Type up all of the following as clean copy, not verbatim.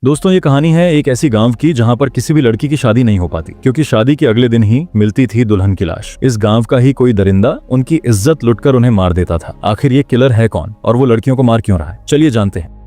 दोस्तों, ये कहानी है एक ऐसी गांव की जहां पर किसी भी लड़की की शादी नहीं हो पाती क्योंकि शादी के अगले दिन ही मिलती थी दुल्हन की लाश। इस गांव का ही कोई दरिंदा उनकी इज्जत लुटकर उन्हें मार देता था। आखिर ये किलर है कौन और वो लड़कियों को मार क्यों रहा है, चलिए जानते हैं।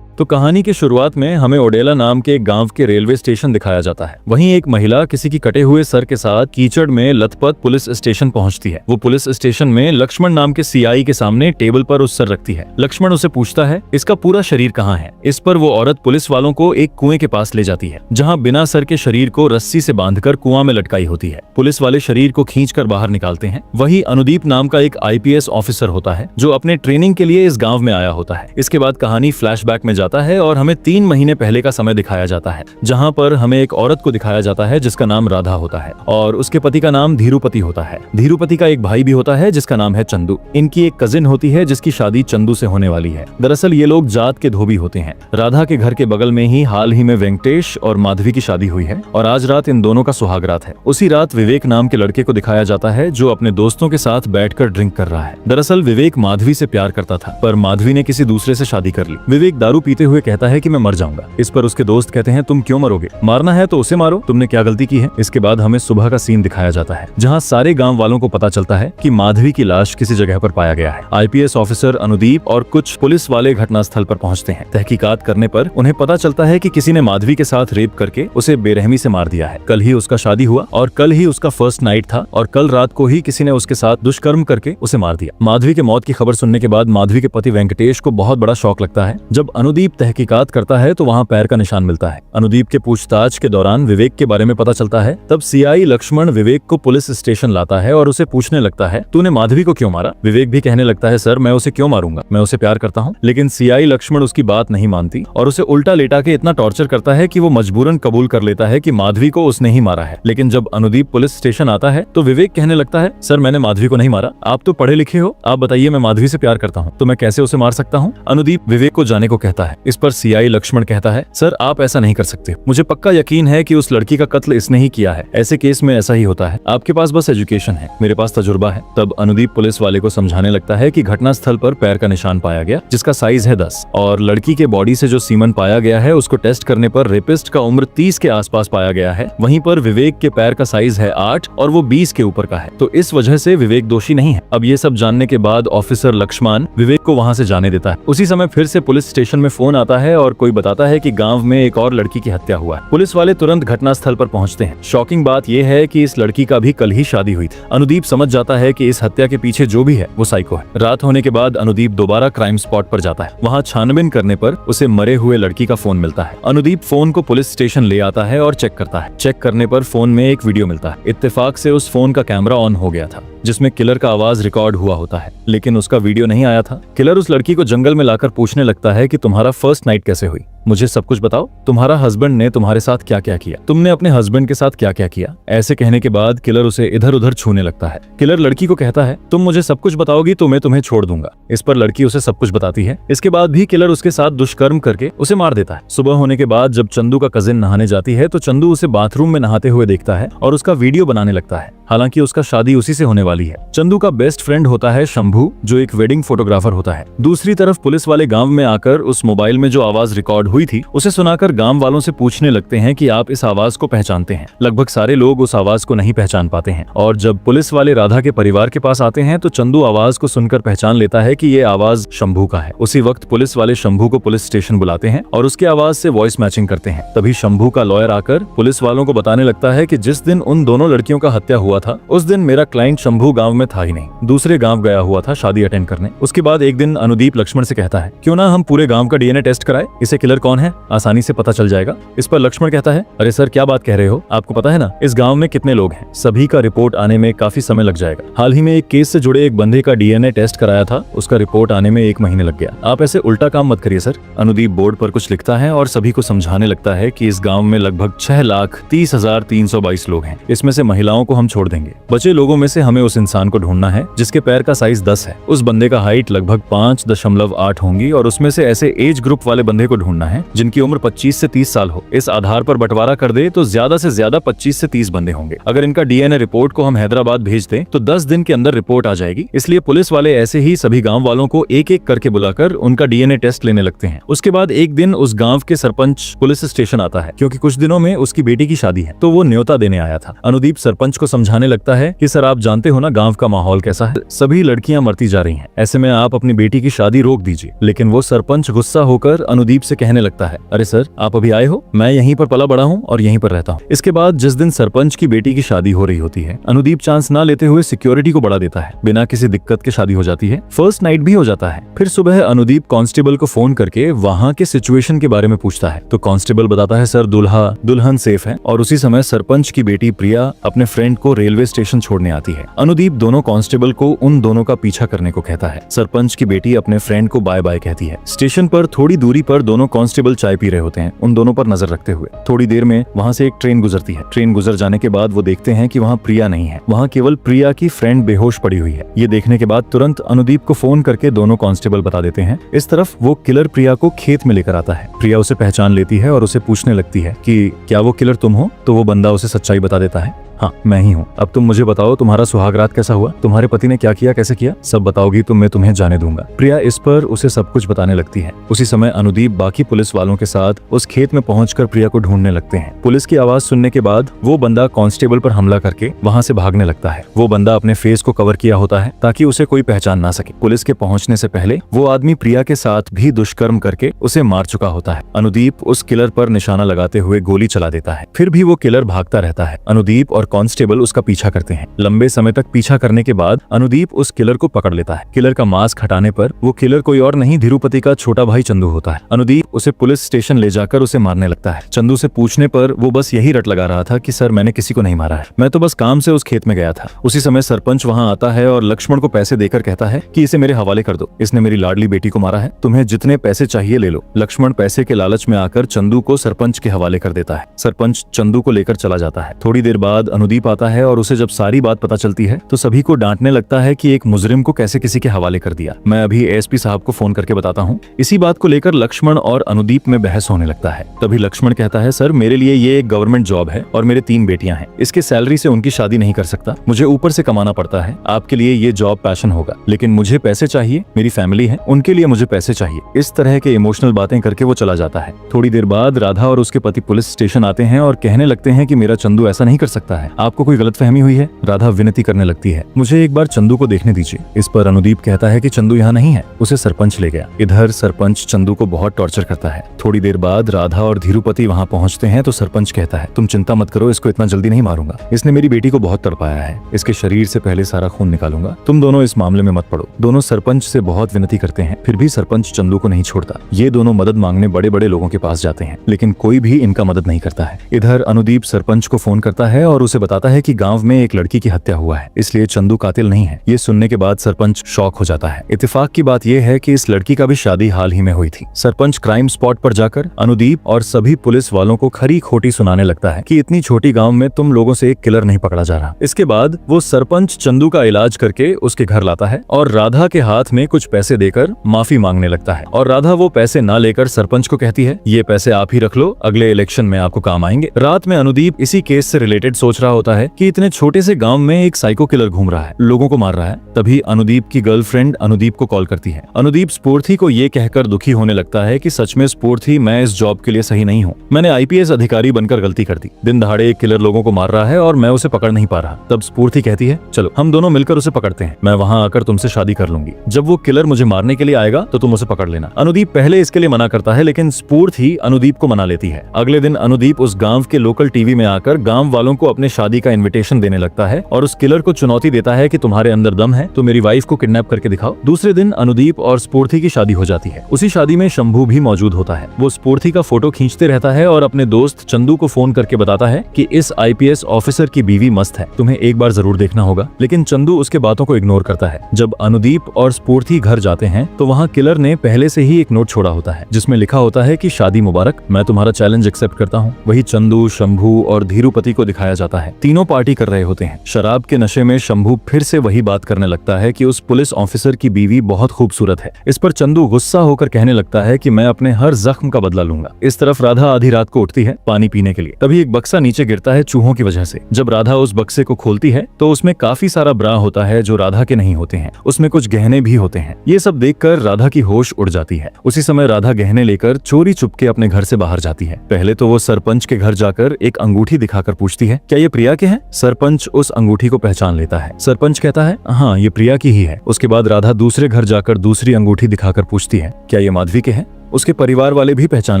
तो कहानी की शुरुआत में हमें ओडेला नाम के एक गांव के रेलवे स्टेशन दिखाया जाता है। वहीं एक महिला किसी की कटे हुए सर के साथ कीचड़ में लथपथ पुलिस स्टेशन पहुंचती है। वो पुलिस स्टेशन में लक्ष्मण नाम के सीआई के सामने टेबल पर उस सर रखती है। लक्ष्मण उसे पूछता है इसका पूरा शरीर कहाँ है। इस पर वो औरत पुलिस वालों को एक कुएं के पास ले जाती है जहाँ बिना सर के शरीर को रस्सी से बांधकर कुआं में लटकाई होती है। पुलिस वाले शरीर को खींचकर बाहर निकालते हैं। वही अनुदीप नाम का एक आईपीएस ऑफिसर होता है जो अपने ट्रेनिंग के लिए इस गाँव में आया होता है। इसके बाद कहानी फ्लैशबैक में जाता है और हमें 3 महीने पहले का समय दिखाया जाता है जहां पर हमें एक औरत को दिखाया जाता है जिसका नाम राधा होता है और उसके पति का नाम धीरूपति होता है। धीरूपति का एक भाई भी होता है जिसका नाम है चंदू। इनकी एक कजिन होती है जिसकी शादी चंदू से होने वाली है। दरअसल ये लोग जात के धोबी होते हैं। राधा के घर के बगल में ही हाल ही में वेंकटेश और माधवी की शादी हुई है और आज रात इन दोनों का सुहाग रात है। उसी रात विवेक नाम के लड़के को दिखाया जाता है जो अपने दोस्तों के साथ बैठकर ड्रिंक कर रहा है। दरअसल विवेक माधवी से प्यार करता था पर माधवी ने किसी दूसरे से शादी कर ली। विवेक दारू पीते हुए कहता है कि मैं मर जाऊंगा। इस पर उसके दोस्त कहते हैं तुम क्यों मरोगे, मारना है तो उसे मारो, तुमने क्या गलती की है। इसके बाद हमें सुबह का सीन दिखाया जाता है जहां सारे गांव वालों को पता चलता है कि माधवी की लाश किसी जगह पर पाया गया है। आईपीएस ऑफिसर अनुदीप और कुछ पुलिस वाले घटनास्थल पर पहुंचते हैं। तहकीकात करने पर उन्हें पता चलता है कि किसी ने माधवी के साथ रेप करके उसे बेरहमी से मार दिया है। कल ही उसका शादी हुआ और कल ही उसका फर्स्ट नाइट था और कल रात को ही किसी ने उसके साथ दुष्कर्म करके उसे मार दिया। माधवी के मौत की खबर सुनने के बाद माधवी के पति वेंकटेश को बहुत बड़ा शौक लगता है। जब अनुदीप तहकीकात करता है तो वहाँ पैर का निशान मिलता है। अनुदीप के पूछताछ के दौरान विवेक के बारे में पता चलता है। तब सीआई लक्ष्मण विवेक को पुलिस स्टेशन लाता है और उसे पूछने लगता है तूने माधवी को क्यों मारा। विवेक भी कहने लगता है सर मैं उसे क्यों मारूंगा, मैं उसे प्यार करता हूँ। लेकिन सीआई लक्ष्मण उसकी बात नहीं मानती और उसे उल्टा लेटा के इतना टॉर्चर करता है कि वो मजबूरन कबूल कर लेता है कि माधवी को उसने ही मारा है। लेकिन जब अनुदीप पुलिस स्टेशन आता है तो विवेक कहने लगता है सर मैंने माधवी को नहीं मारा, आप तो पढ़े लिखे हो, आप बताइए मैं माधवी से प्यार करता हूँ तो मैं कैसे उसे मार सकता हूँ। अनुदीप विवेक को जाने को कहता है। इस पर सीआई लक्ष्मण कहता है सर आप ऐसा नहीं कर सकते, मुझे पक्का यकीन है कि उस लड़की का कत्ल इसने ही किया है। ऐसे केस में ऐसा ही होता है, आपके पास बस एजुकेशन है, मेरे पास तजुर्बा है। तब अनुदीप पुलिस वाले को समझाने लगता है कि घटनास्थल पर पैर का निशान पाया गया जिसका साइज है 10 और लड़की के बॉडी से जो सीमन पाया गया है उसको टेस्ट करने पर रेपिस्ट का उम्र 30 के आसपास पाया गया है। वहीं पर विवेक के पैर का साइज है 8 और वो 20 के ऊपर का है, तो इस वजह से विवेक दोषी नहीं है। अब ये सब जानने के बाद ऑफिसर लक्ष्मण विवेक को वहाँ से जाने देता है। उसी समय फिर से पुलिस स्टेशन में फोन आता है और कोई बताता है कि गांव में एक और लड़की की हत्या हुआ है। पुलिस वाले तुरंत घटनास्थल पर पहुंचते हैं। शॉकिंग बात यह है कि इस लड़की का भी कल ही शादी हुई थी। अनुदीप समझ जाता है कि इस हत्या के पीछे जो भी है वो साइको है। रात होने के बाद अनुदीप दोबारा क्राइम स्पॉट पर जाता है। वहां छानबीन करने पर उसे मरे हुए लड़की का फोन मिलता है। अनुदीप फोन को पुलिस स्टेशन ले आता है और चेक करता है। चेक करने पर फोन में एक वीडियो मिलता है। इत्तेफाक से उस फोन का कैमरा ऑन हो गया था जिसमें किलर का आवाज रिकॉर्ड हुआ होता है, लेकिन उसका वीडियो नहीं आया था। किलर उस लड़की को जंगल में लाकर पूछने लगता है कि तुम्हारा फर्स्ट नाइट कैसे हुई, मुझे सब कुछ बताओ, तुम्हारा हस्बैंड ने तुम्हारे साथ क्या क्या किया, तुमने अपने हस्बैंड के साथ क्या क्या किया। ऐसे कहने के बाद किलर उसे इधर उधर छूने लगता है। किलर लड़की को कहता है तुम मुझे सब कुछ बताओगी तो मैं तुम्हें छोड़ दूंगा। इस पर लड़की उसे सब कुछ बताती है। इसके बाद भी किलर उसके साथ दुष्कर्म करके उसे मार देता है। सुबह होने के बाद जब चंदू का कजिन नहाने जाती है तो चंदू उसे बाथरूम में नहाते हुए देखता है और उसका वीडियो बनाने लगता है। हालांकि उसका शादी उसी से होने वाली है। चंदू का बेस्ट फ्रेंड होता है शंभू जो एक वेडिंग फोटोग्राफर होता है। दूसरी तरफ पुलिस वाले गांव में आकर उस मोबाइल में जो आवाज रिकॉर्ड हुई थी उसे सुनाकर गांव वालों से पूछने लगते हैं कि आप इस आवाज को पहचानते हैं। लगभग सारे लोग उस आवाज को नहीं पहचान पाते हैं और जब पुलिस वाले राधा के परिवार के पास आते हैं तो चंदू आवाज को सुनकर पहचान लेता है कि ये आवाज शंभू का है। उसी वक्त पुलिस वाले शंभू को पुलिस स्टेशन बुलाते हैं और उसकी आवाज से वॉइस मैचिंग करते हैं। तभी शंभू का लॉयर आकर पुलिस वालों को बताने लगता है कि जिस दिन उन दोनों लड़कियों का हत्या हुआ था उस दिन मेरा क्लाइंट शंभू गांव में था ही नहीं, दूसरे गांव गया हुआ था शादी अटेंड करने। उसके बाद एक दिन अनुदीप लक्ष्मण से कहता है क्यों ना हम पूरे गांव का डीएनए टेस्ट कराए, इसे किलर कौन है आसानी से पता चल जाएगा। इस पर लक्ष्मण कहता है अरे सर क्या बात कह रहे हो, आपको पता है ना इस गांव में कितने लोग हैं, सभी का रिपोर्ट आने में काफी समय लग जाएगा। हाल ही में एक केस से जुड़े एक बंदे का डीएनए टेस्ट कराया था, उसका रिपोर्ट आने में 1 महीने लग गया। आप ऐसे उल्टा काम मत करिए सर। अनुदीप बोर्ड पर कुछ लिखता है और सभी को समझाने लगता है कि इस गाँव में लगभग 6,30,322 लोग हैं, इसमें से महिलाओं को हम छोड़ देंगे। बचे लोगों में से हमें उस इंसान को ढूंढना है जिसके पैर का साइज 10 है। उस बंदे का हाइट लगभग 5.8 होंगी और उसमें से ऐसे एज ग्रुप वाले बंदे को ढूंढना है जिनकी उम्र 25 से 30 साल हो। इस आधार पर बंटवारा कर दे तो ज्यादा से ज्यादा 25 से 30 बंदे होंगे। अगर इनका डीएनए रिपोर्ट को हम हैदराबाद भेज दें तो 10 दिन के अंदर रिपोर्ट आ जाएगी। इसलिए पुलिस वाले ऐसे ही सभी गांव वालों को एक एक करके बुलाकर उनका डीएनए टेस्ट लेने लगते हैं। उसके बाद एक दिन उस गांव के सरपंच पुलिस स्टेशन आता है क्योंकि कुछ दिनों में उसकी बेटी की शादी है, तो वो न्योता देने आया था। अनुदीप सरपंच को समझाने लगता है कि सर, आप जानते हो ना गांव का माहौल कैसा है, सभी लड़कियां मरती जा रही हैं, ऐसे में आप अपनी बेटी की शादी रोक दीजिए। लेकिन वो सरपंच गुस्सा होकर अनुदीप से कहने लगता है, अरे सर, आप अभी आए हो, मैं यहीं पर पला बड़ा हूँ और यहीं पर रहता हूँ। इसके बाद जिस दिन सरपंच की बेटी की शादी हो रही होती है, अनुदीप चांस ना लेते हुए सिक्योरिटी को बढ़ा देता है। बिना किसी दिक्कत के शादी हो जाती है, फर्स्ट नाइट भी हो जाता है। फिर सुबह अनुदीप कांस्टेबल को फोन करके वहाँ के सिचुएशन के बारे में पूछता है, तो कांस्टेबल बताता है, सर, दूल्हा दुल्हन सेफ है। और उसी समय सरपंच की बेटी प्रिया अपने फ्रेंड को रेलवे स्टेशन छोड़ने आती है। अनुदीप दोनों कांस्टेबल को उन दोनों का पीछा करने को कहता है। सरपंच की बेटी अपने फ्रेंड को बाय बाय कहती है। स्टेशन पर थोड़ी दूरी पर दोनों कांस्टेबल चाय पी रहे होते हैं, उन दोनों पर नजर रखते हुए। थोड़ी देर में वहाँ से एक ट्रेन गुजरती है। ट्रेन गुजर जाने के बाद वो देखते हैं कि वहाँ प्रिया नहीं है, वहाँ केवल प्रिया की फ्रेंड बेहोश पड़ी हुई है। ये देखने के बाद तुरंत अनुदीप को फोन करके दोनों कांस्टेबल बता देते हैं। इस तरफ वो किलर प्रिया को खेत में लेकर आता है। प्रिया उसे पहचान लेती है और उसे पूछने लगती है कि क्या वो किलर तुम हो? तो वो बंदा उसे सच्चाई बता देता है, हाँ, मैं ही हूँ। अब तुम मुझे बताओ, तुम्हारा सुहागरात कैसा हुआ? तुम्हारे पति ने क्या किया, कैसे किया? सब बताओगी तो मैं तुम्हें जाने दूंगा। प्रिया इस पर उसे सब कुछ बताने लगती है। उसी समय अनुदीप बाकी पुलिस वालों के साथ उस खेत में पहुंचकर प्रिया को ढूंढने लगते हैं। पुलिस की आवाज सुनने के बाद वो बंदा कांस्टेबल पर हमला करके वहां से भागने लगता है। वो बंदा अपने फेस को कवर किया होता है ताकि उसे कोई पहचान ना सके। पुलिस के पहुंचने से पहले वो आदमी प्रिया के साथ भी दुष्कर्म करके उसे मार चुका होता है। अनुदीप उस किलर पर निशाना लगाते हुए गोली चला देता है। फिर भी वो किलर भागता रहता है। अनुदीप और कांस्टेबल उसका पीछा करते हैं। लंबे समय तक पीछा करने के बाद अनुदीप उस किलर को पकड़ लेता है। किलर का मास्क हटाने पर वो किलर कोई और नहीं, धीरूपति का छोटा भाई चंदू होता है। अनुदीप उसे पुलिस स्टेशन ले जाकर उसे मारने लगता है। चंदू से पूछने पर वो बस यही रट लगा रहा था कि सर, मैंने किसी को नहीं मारा है, मैं तो बस काम से उस खेत में गया था। उसी समय सरपंच वहाँ आता है और लक्ष्मण को पैसे देकर कहता है कि इसे मेरे हवाले कर दो, इसने मेरी लाडली बेटी को मारा है, तुम्हें जितने पैसे चाहिए ले लो। लक्ष्मण पैसे के लालच में आकर चंदू को सरपंच के हवाले कर देता है। सरपंच चंदू को लेकर चला जाता है। थोड़ी देर बाद अनुदीप आता है और उसे जब सारी बात पता चलती है तो सभी को डांटने लगता है कि एक मुजरिम को कैसे किसी के हवाले कर दिया। मैं अभी एएसपी साहब को फोन करके बताता हूँ। इसी बात को लेकर लक्ष्मण और अनुदीप में बहस होने लगता है। तभी लक्ष्मण कहता है, सर, मेरे लिए ये एक गवर्नमेंट जॉब है और मेरे 3 बेटियां हैं, इसके सैलरी से उनकी शादी नहीं कर सकता, मुझे ऊपर से कमाना पड़ता है। आपके लिए ये जॉब पैशन होगा, लेकिन मुझे पैसे चाहिए, मेरी फैमिली है, उनके लिए मुझे पैसे चाहिए। इस तरह के इमोशनल बातें करके वो चला जाता है। थोड़ी देर बाद राधा और उसके पति पुलिस स्टेशन आते हैं और कहने लगते हैं कि मेरा चंदू ऐसा नहीं कर सकता है, आपको कोई गलतफहमी हुई है। राधा विनती करने लगती है, मुझे एक बार चंदू को देखने दीजिए। इस पर अनुदीप कहता है कि चंदू यहाँ नहीं है, उसे सरपंच ले गया। इधर सरपंच चंदू को बहुत टॉर्चर करता है। थोड़ी देर बाद राधा और धीरूपति वहाँ पहुँचते हैं तो सरपंच कहता है, तुम चिंता मत करो, इसको इतना जल्दी नहीं मारूंगा, इसने मेरी बेटी को बहुत तड़पाया है, इसके शरीर से पहले सारा खून निकालूंगा, तुम दोनों इस मामले में मत पड़ो। दोनों सरपंच से बहुत विनती करते हैं, फिर भी सरपंच चंदू को नहीं छोड़ता। ये दोनों मदद मांगने बड़े बड़े लोगों के पास जाते हैं, लेकिन कोई भी इनका मदद नहीं करता है। इधर अनुदीप सरपंच को फोन करता है और उसे बताता है कि गांव में एक लड़की की हत्या हुआ है, इसलिए चंदू कातिल नहीं है। ये सुनने के बाद सरपंच शॉक हो जाता है। इत्तेफाक की बात यह है कि इस लड़की का भी शादी हाल ही में हुई थी। सरपंच क्राइम स्पॉट पर जाकर अनुदीप और सभी पुलिस वालों को खरी खोटी सुनाने लगता है कि इतनी छोटी गांव में तुम लोगों से एक किलर नहीं पकड़ा जा रहा। इसके बाद वो सरपंच चंदू का इलाज करके उसके घर लाता है और राधा के हाथ में कुछ पैसे देकर माफी मांगने लगता है। और राधा वो पैसे ना लेकर सरपंच को कहती है, ये पैसे आप ही रख लो, अगले इलेक्शन में आपको काम आएंगे। रात में अनुदीप इसी केस से रिलेटेड सोच रहा होता है कि इतने छोटे से गांव में एक साइको किलर घूम रहा है, लोगों को मार रहा है। तभी अनुदीप की गर्लफ्रेंड अनुदीप को कॉल करती है। अनुदीप स्फूर्ति को ये कहकर दुखी होने लगता है कि सच में स्फूर्ति, मैं इस जॉब के लिए सही नहीं हूँ, मैंने आईपीएस अधिकारी बनकर गलती कर दी, दिन दहाड़े एक किलर लोगों को मार रहा है और मैं उसे पकड़ नहीं पा रहा। तब स्फूर्ति कहती है, चलो हम दोनों मिलकर उसे पकड़ते हैं, मैं वहाँ आकर तुमसे शादी कर लूंगी, जब वो किलर मुझे मारने के लिए आएगा तो तुम उसे पकड़ लेना। अनुदीप पहले इसके लिए मना करता है, लेकिन स्फूर्ति अनुदीप को मना लेती है। अगले दिन अनुदीप उस गांव के लोकल टीवी में आकर गांव वालों को अपने शादी का इन्विटेशन देने लगता है और उस किलर को चुनौती देता है कि तुम्हारे अंदर दम है तो मेरी वाइफ को किडनैप करके दिखाओ। दूसरे दिन अनुदीप और स्फूर्ति की शादी हो जाती है। उसी शादी में शंभू भी मौजूद होता है। वो स्फूर्ति का फोटो खींचते रहता है और अपने दोस्त चंदू को फोन करके बताता है कि इस आईपीएस ऑफिसर की बीवी मस्त है, तुम्हें एक बार जरूर देखना होगा। लेकिन चंदू उसके बातों को इग्नोर करता है। जब अनुदीप और स्फूर्ति घर जाते हैं तो वहाँ किलर ने पहले से ही एक नोट छोड़ा होता है जिसमें लिखा होता है कि शादी मुबारक, मैं तुम्हारा चैलेंज एक्सेप्ट करता हूँ। वही चंदू, शंभू और धीरूपति को दिखाया जाता है। तीनों पार्टी कर रहे होते हैं। शराब के नशे में शंभू फिर से वही बात करने लगता है कि उस पुलिस ऑफिसर की बीवी बहुत खूबसूरत है। इस पर चंदू गुस्सा होकर कहने लगता है कि मैं अपने हर जख्म का बदला लूंगा। इस तरफ राधा आधी रात को उठती है पानी पीने के लिए। तभी एक बक्सा नीचे गिरता है चूहों की वजह से। जब राधा उस बक्से को खोलती है तो उसमें काफी सारा ब्रा होता है जो राधा के नहीं होते हैं। उसमें कुछ गहने भी होते हैं। ये सब देखकर राधा की होश उड़ जाती है। उसी समय राधा गहने लेकर चोरी चुपके अपने घर से बाहर जाती है। पहले तो वो सरपंच के घर जाकर एक अंगूठी दिखाकर पूछती है, क्या ये प्रिया के हैं? सरपंच उस अंगूठी को पहचान लेता है। सरपंच कहता है, हाँ ये प्रिया की ही है। उसके बाद राधा दूसरे घर जाकर दूसरी अंगूठी दिखाकर पूछती है, क्या ये माधवी के हैं? उसके परिवार वाले भी पहचान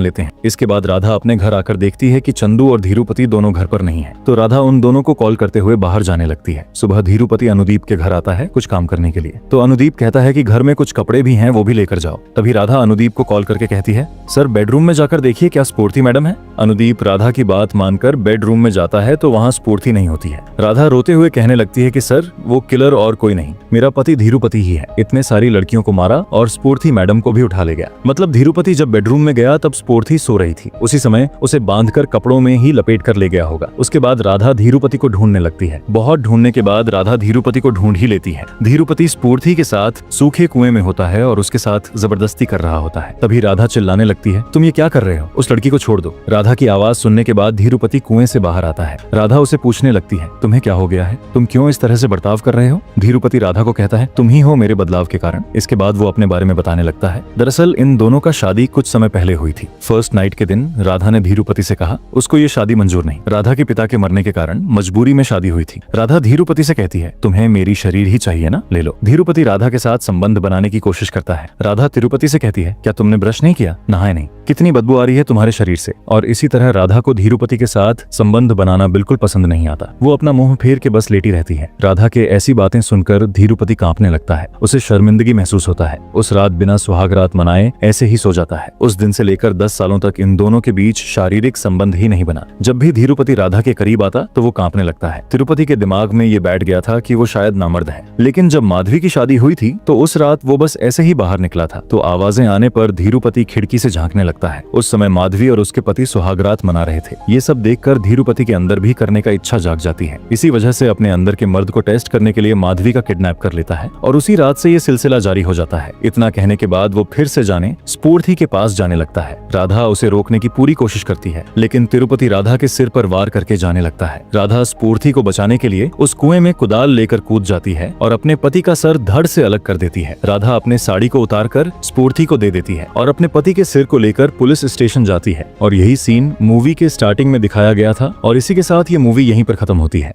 लेते हैं। इसके बाद राधा अपने घर आकर देखती है कि चंदू और धीरूपति दोनों घर पर नहीं है। तो राधा उन दोनों को कॉल करते हुए बाहर जाने लगती है। सुबह धीरूपति अनुदीप के घर आता है कुछ काम करने के लिए। तो अनुदीप कहता है कि घर में कुछ कपड़े भी हैं, वो भी लेकर जाओ। तभी राधा अनुदीप को कॉल करके कहती है, सर बेडरूम में जाकर देखिए क्या स्फूर्ति मैडम है। अनुदीप राधा की बात मानकर बेडरूम में जाता है तो वहाँ स्फूर्ति नहीं होती है। राधा रोते हुए कहने लगती है कि सर वो किलर और कोई नहीं, मेरा पति धीरूपति ही है। इतने सारी लड़कियों को मारा और स्फूर्ति मैडम को भी उठा ले गया। मतलब धीरूपति जब बेडरूम में गया तब स्फूर्ति सो रही थी। उसी समय उसे बांधकर कपड़ों में ही लपेट कर ले गया होगा। उसके बाद राधा धीरूपति को ढूंढने लगती है। बहुत ढूंढने के बाद राधा धीरूपति को ढूंढ ही लेती है। धीरूपति स्फूर्ति के साथ सूखे कुएं में होता है और उसके साथ जबरदस्ती कर रहा होता है। तभी राधा चिल्लाने लगती है, तुम ये क्या कर रहे हो? उस लड़की को छोड़ दो। राधा की आवाज सुनने के बाद धीरूपति कुएं से बाहर आता है। राधा उसे पूछने लगती है, तुम्हें क्या हो गया है? तुम क्यों इस तरह से बर्ताव कर रहे हो? धीरूपति राधा को कहता है, तुम ही हो मेरे बदलाव के कारण। इसके बाद वो अपने बारे में बताने लगता है। दरअसल इन दोनों का शादी कुछ समय पहले हुई थी। फर्स्ट नाइट के दिन राधा ने धीरूपति से कहा उसको ये शादी मंजूर नहीं। राधा के पिता के मरने के कारण मजबूरी में शादी हुई थी। राधा धीरूपति से कहती है, तुम्हें मेरी शरीर ही चाहिए ना, ले लो। धीरूपति राधा के साथ संबंध बनाने की कोशिश करता है। राधा तिरुपति से कहती है, क्या तुमने ब्रश नहीं किया? नहाए नहीं? कितनी बदबू आ रही है तुम्हारे शरीर से। और इसी तरह राधा को धीरूपति के साथ संबंध बनाना बिल्कुल पसंद नहीं आता। वो अपना मुंह फेर के बस लेटी रहती है। राधा के ऐसी बातें सुनकर धीरूपति कांपने लगता है। उसे शर्मिंदगी महसूस होता है। उस रात बिना सुहाग रात मनाए ऐसे ही सो जाता है। उस दिन से लेकर 10 सालों तक इन दोनों के बीच शारीरिक संबंध ही नहीं बना। जब भी धीरूपति राधा के करीब आता तो वो कांपने लगता है। तिरुपति के दिमाग में ये बैठ गया था कि वो शायद नामर्द है। लेकिन जब माधवी की शादी हुई थी तो उस रात वो बस ऐसे ही बाहर निकला था। तो आवाजें आने पर धीरूपति खिड़की से झांकने लगता है। उस समय माधवी और उसके पति सुहागरात मना रहे थे। ये सब देखकर धीरूपति के अंदर भी करने का इच्छा जाग जाती है। इसी वजह से अपने अंदर के मर्द को टेस्ट करने के लिए माधवी का किडनैप कर लेता है और उसी रात से ये सिलसिला जारी हो जाता है। इतना कहने के बाद वो फिर से जाने स्फूर्ति के पास जाने लगता है। राधा उसे रोकने की पूरी कोशिश करती है लेकिन तिरुपति राधा के सिर पर वार करके जाने लगता है। राधा स्फूर्ति को बचाने के लिए उस कुएं में कुदाल लेकर कूद जाती है और अपने पति का सर धड़ से अलग कर देती है। राधा अपने साड़ी को उतारकर स्फूर्ति को दे देती है और अपने पति के सिर को लेकर पुलिस स्टेशन जाती है। और यही सीन मूवी के स्टार्टिंग में दिखाया गया था और इसी के साथ ये मूवी यहीं पर खत्म होती है।